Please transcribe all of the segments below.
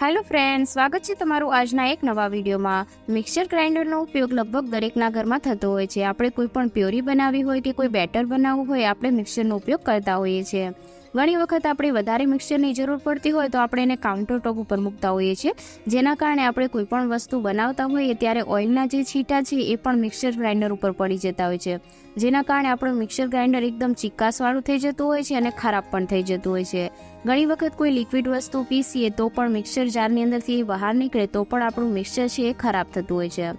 Hello friends, स्वागत है तमारू आजना एक नवा विडियो में। मिक्सर ग्राइंडर नो उपयोग लगभग दरेकना घर में थतो होय छे। आपणे कोई पण प्योरी बनावी होय के कोई बेटर बनावવું હોય આપણે મિક્સરનો ઉપયોગ કરતા હોઈએ છીએ। ઘણી વખત આપણે વધારે મિક્સરની જરૂર પડતી હોય તો આપણે એને કાઉન્ટર ટોપ ઉપર મૂકતા હોઈએ છીએ, જેના કારણે આપણે કોઈ પણ વસ્તુ બનાવતા હોઈએ ત્યારે ઓઇલના જે છીટા છે એ પણ મિક્સર ગ્રાઇન્ડર ઉપર પડી જતા હોય છે, જેના કારણે આપણું મિક્સર ગ્રાઇન્ડર એકદમ ચીકાસવાળું થઈ જતું હોય છે અને ખરાબ પણ થઈ જતું હોય છે। ઘણી વખત કોઈ લિક્વિડ વસ્તુ પીસીએ તો પણ મિક્સર જારની અંદરથી બહાર નીકળે તો પણ આપણું મિક્સર છે એ ખરાબ થતું હોય છે।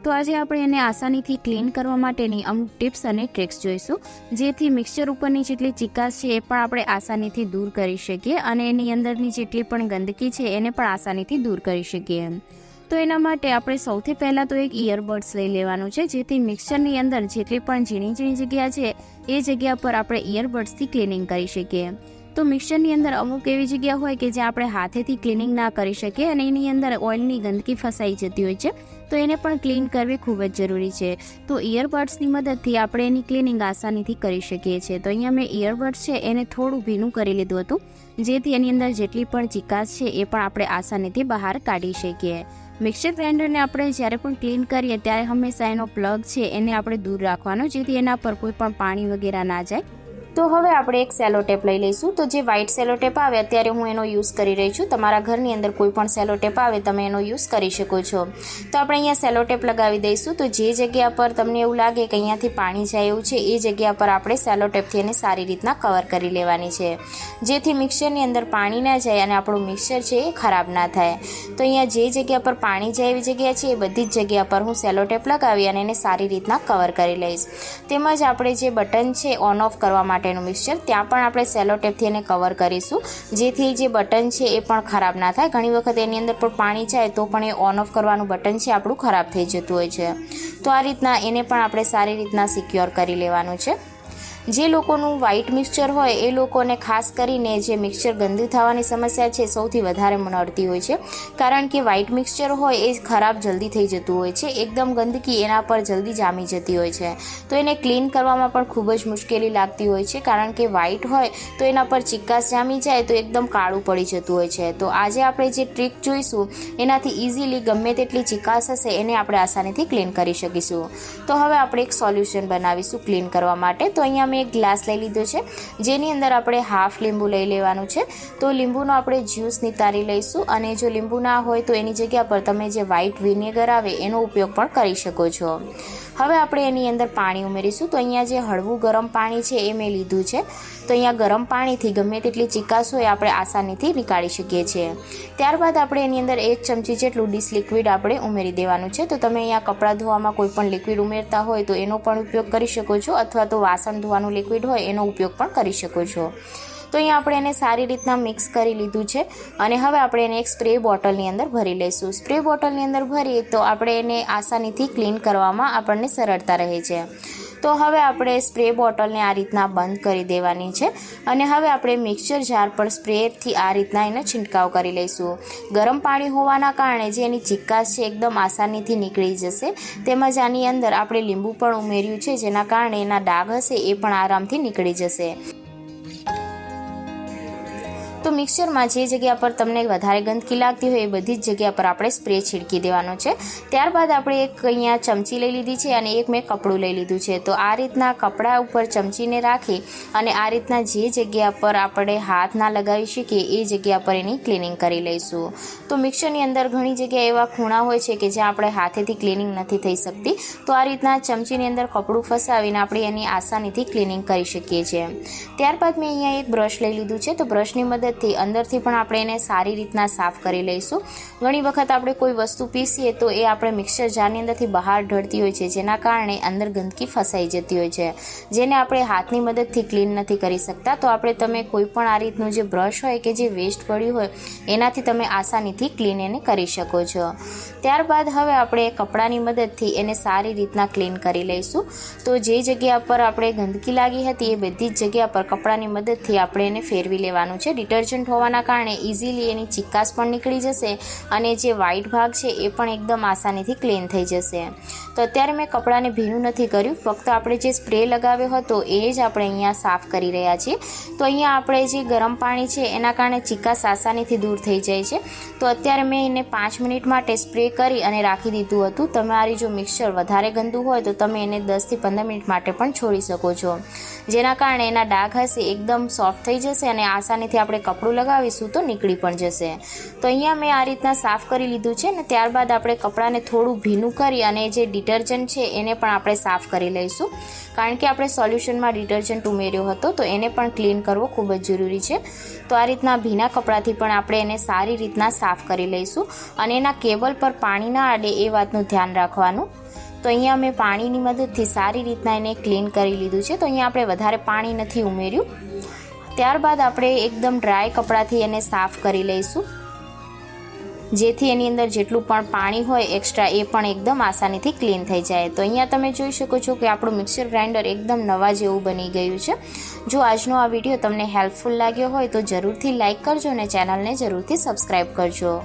તો આજે આપણે એને આસાનીથી ક્લીન કરવા માટેની અમુક ટિપ્સ અને ટ્રિક્સ જોઈશું, જેથી મિક્સર ઉપરની જેટલી ચીકાશ છે એ પણ આપણે આસાનીથી દૂર કરી શકીએ અને એની અંદરની જેટલી પણ ગંદકી છે એને પણ આસાનીથી દૂર કરી શકીએ। તો એના માટે આપણે સૌથી પહેલાં તો એક ઇયરબડ્સ લઈ લેવાનું છે, જેથી મિક્સરની અંદર જેટલી પણ ઝીણી ઝીણી જગ્યા છે એ જગ્યા પર આપણે ઇયરબડ્સથી ક્લિનિંગ કરી શકીએ। તો મિક્સરની અંદર અમુક એવી જગ્યા હોય કે જ્યાં આપણે હાથેથી ક્લિનિંગ ના કરી શકીએ અને એની અંદર ઓઇલની ગંદકી ફસાઈ જતી હોય છે, તો એને પણ ક્લીન કરવી ખૂબ જ જરૂરી છે। તો ઇયરબડ્સની મદદથી આપણે એની ક્લિનિંગ આસાનીથી કરી શકીએ છીએ। તો અહીંયા મેં ઇયરબડ્સ છે એને થોડું ભીનું કરી લીધું હતું, જેથી એની અંદર જેટલી પણ ચીકાશ છે એ પણ આપણે આસાનીથી બહાર કાઢી શકીએ। મિક્સર ગ્રાઇન્ડરને આપણે જ્યારે પણ ક્લીન કરીએ ત્યારે હંમેશા એનો પ્લગ છે એને આપણે દૂર રાખવાનો, જેથી એના પર કોઈ પણ પાણી વગેરે ના જાય। તો હવે આપણે એક સેલો ટેપ લઈ લઈશું। તો જે વ્હાઇટ સેલો ટેપ આવે અત્યારે હું એનો યુઝ કરી રહી છું। તમારા ઘરની અંદર કોઈ પણ સેલો ટેપ આવે તમે એનો યુઝ કરી શકો છો। તો આપણે અહીંયા સેલો ટેપ લગાવી દઈશું। તો જે જગ્યા પર તમને એવું લાગે કે અહીંયાથી પાણી જાય એવું છે એ જગ્યા પર આપણે સેલો ટેપથી એને સારી રીતના કવર કરી લેવાની છે, જેથી મિક્સરની અંદર પાણી ના જાય અને આપણું મિક્સર છે એ ખરાબ ના થાય। તો અહીંયા જે જગ્યા પર પાણી જાય એવી જગ્યા છે એ બધી જ જગ્યા પર હું સેલો ટેપ લગાવી અને એને સારી રીતના કવર કરી લઈશ। તેમજ આપણે જે બટન છે ઓન ઓફ કરવા માટેનું મિક્સર ત્યાં પણ આપણે સેલો ટેપથી એને કવર કરીશું, જેથી જે બટન છે એ પણ ખરાબ ના થાય। ઘણી વખત એની અંદર પણ પાણી જાય તો પણ એ ઓન ઓફ કરવાનું બટન છે આપણું ખરાબ થઈ જતું હોય છે। તો આ રીતના એને પણ આપણે સારી રીતના સિક્યોર કરી લેવાનું છે। જે લોકોનું વ્હાઇટ મિક્સર હોય એ લોકોને ખાસ કરીને જે મિક્સર ગંદુ થવાની સમસ્યા છે સૌથી વધારે નડતી હોય છે, કારણ કે વ્હાઇટ મિક્સર હોય એ ખરાબ જલ્દી થઈ જતું હોય છે, એકદમ ગંદકી એના પર જલ્દી જામી જતી હોય છે। તો એને ક્લીન કરવામાં પણ ખૂબ જ મુશ્કેલી લાગતી હોય છે, કારણ કે વ્હાઇટ હોય તો એના પર ચીકાશ જામી જાય તો એકદમ કાળું પડી જતું હોય છે। તો આજે આપણે જે ટ્રીક જોઈશું એનાથી ઇઝીલી ગમે તેટલી ચીકાશ હશે એને આપણે આસાનીથી ક્લીન કરી શકીશું। તો હવે આપણે એક સોલ્યુશન બનાવીશું ક્લીન કરવા માટે। તો અહીંયા મેં એક ગ્લાસ લઈ લીધો છે, જેની અંદર આપણે હાફ લીંબુ લઈ લેવાનું છે। તો લીંબુનો આપણે જ્યુસ નિતારી લઈશું, અને જો લીંબુ ના હોય તો એની જગ્યા પર તમે જે વ્હાઇટ વિનેગર આવે એનો ઉપયોગ પણ કરી શકો છો। હવે આપણે એની અંદર પાણી ઉમેરીશું। તો અહીંયા જે હળવું ગરમ પાણી છે એ મેં લીધું છે। તો અહીંયા ગરમ પાણીથી ગમે તેટલી ચીકાશ હોય આપણે આસાનીથી નીકાળી શકીએ છીએ। ત્યારબાદ આપણે એની અંદર 1 ચમચી જેટલું ડીશ લિક્વિડ આપણે ઉમેરી દેવાનું છે। તો તમે અહીંયા કપડાં ધોવામાં કોઈ પણ લિક્વિડ ઉમેરતા હોય તો એનો પણ ઉપયોગ કરી શકો છો, અથવા તો વાસણ ધોવાનું લિક્વિડ હોય એનો ઉપયોગ પણ કરી શકો છો। તો અહીંયા આપણે એને સારી રીતના મિક્સ કરી લીધું છે, અને હવે આપણે એને એક સ્પ્રે બોટલની અંદર ભરી લઈશું। સ્પ્રે બોટલની અંદર ભરીએ તો આપણે એને આસાનીથી ક્લીન કરવામાં આપણને સરળતા રહે છે। તો હવે આપણે સ્પ્રે બોટલને આ રીતના બંધ કરી દેવાની છે, અને હવે આપણે મિક્સર જાર પર સ્પ્રેથી આ રીતના એને છંટકાવ કરી લઈશું। ગરમ પાણી હોવાના કારણે જે એની ચીકાશ છે એકદમ આસાનીથી નીકળી જશે। તેમજ આની અંદર આપણે લીંબુ પણ ઉમેર્યું છે, જેના કારણે એના ડાઘ હશે એ પણ આરામથી નીકળી જશે। તો મિક્સરમાં જે જગ્યા પર તમને વધારે ગંદકી લાગતી હોય એ બધી જ જગ્યા પર આપણે સ્પ્રે છીડકી દેવાનો છે। ત્યારબાદ આપણે એક અહીંયા ચમચી લઈ લીધી છે અને એક મેં કપડું લઈ લીધું છે। તો આ રીતના કપડા ઉપર ચમચીને રાખી અને આ રીતના જે જગ્યા પર આપણે હાથ ના લગાવી શકીએ એ જગ્યા પર એની ક્લિનિંગ કરી લઈશું। તો મિક્સરની અંદર ઘણી જગ્યાએ એવા ખૂણા હોય છે કે જ્યાં આપણે હાથેથી ક્લિનિંગ નથી થઈ શકતી, તો આ રીતના ચમચીની અંદર કપડું ફસાવીને આપણે એની આસાનીથી ક્લિનિંગ કરી શકીએ છીએ। ત્યારબાદ મેં અહીંયા એક બ્રશ લઈ લીધું છે। તો બ્રશની મદદ અંદરથી પણ આપણે એને સારી રીતના સાફ કરી લઈશું। ઘણી વખત આપણે કોઈ વસ્તુ પીસીએ તો એ આપણે મિક્સર જારની અંદરથી બહાર ઢળતી હોય છે, જેના કારણે અંદર ગંદકી ફસાઈ જતી હોય છે, જેને આપણે હાથની મદદથી ક્લીન નથી કરી શકતા। તો તમે કોઈ પણ આ રીતનું જે બ્રશ હોય કે જે વેસ્ટ પડ્યું હોય એનાથી તમે આસાનીથી ક્લીન એને કરી શકો છો। ત્યારબાદ હવે આપણે કપડાની મદદથી એને સારી રીતના ક્લીન કરી લઈશું। તો જે જગ્યા પર આપણે ગંદકી લાગી હતી એ બધી જ જગ્યા પર કપડાની મદદથી આપણે એને ફેરવી લેવાનું છે। ડિટર્જન્ટ ડિટર્જન્ટ હોવાના કારણે ઇઝીલી એની ચિકાસ પણ નીકળી જશે અને જે વ્હાઇટ ભાગ છે એ પણ એકદમ આસાનીથી ક્લીન થઈ જશે. તો અત્યારે મેં કપડાને ભીનું નથી કર્યું, ફક્ત આપણે જે સ્પ્રે લગાવ્યો હતો એ જ આપણે અહીંયા સાફ કરી રહ્યા છીએ. તો અહીંયા આપણે જે ગરમ પાણી છે એના કારણે ચિકાસ આસાનીથી દૂર થઈ જાય છે. તો અત્યારે મેં એને 5 મિનિટ માટે સ્પ્રે કરી અને રાખી દીધું હતું. તમારી જો મિક્સર વધારે ગંદુ હોય તો તમે એને 10 થી 15 મિનિટ માટે પણ છોડી શકો છો, જેના કારણે એના ડાઘ હશે એકદમ સોફ્ટ થઈ જશે અને આસાનીથી આપણે કપડું લગાવીશું તો નીકળી પણ જશે. તો અહીંયા મેં આ રીતના સાફ કરી લીધું છે ને ત્યારબાદ આપણે કપડાને થોડું ભીનું કરી અને જે ડિટર્જન્ટ છે એને પણ આપણે સાફ કરી લઈશું, કારણ કે આપણે સોલ્યુશનમાં ડિટર્જન્ટ ઉમેર્યો હતો તો એને પણ ક્લીન કરવો ખૂબ જ જરૂરી છે. તો આ રીતના ભીના કપડાથી પણ આપણે એને સારી રીતના સાફ કરી લઈશું અને એના કેબલ પર પાણી ના અડે એ વાતનું ધ્યાન રાખવાનું. તો અહીંયા મેં પાણીની મદદથી સારી રીતના એને ક્લીન કરી લીધું છે. તો અહીંયા આપણે વધારે પાણી નથી ઉમેર્યું. ત્યારબાદ આપણે એકદમ ડ્રાય કપડાથી એને સાફ કરી લઈશું, જેથી એની અંદર જેટલું પણ પાણી હોય એક્સ્ટ્રા એ પણ એકદમ આસાનીથી ક્લીન થઈ જાય. તો અહીંયા તમે જોઈ શકો છો કે આપણું મિક્સર ગ્રાઇન્ડર એકદમ નવા જેવું બની ગયું છે. જો આજનો આ વિડીયો તમને હેલ્પફુલ લાગ્યો હોય તો જરૂરથી લાઇક કરજો અને ચેનલને જરૂરથી સબસ્ક્રાઈબ કરજો.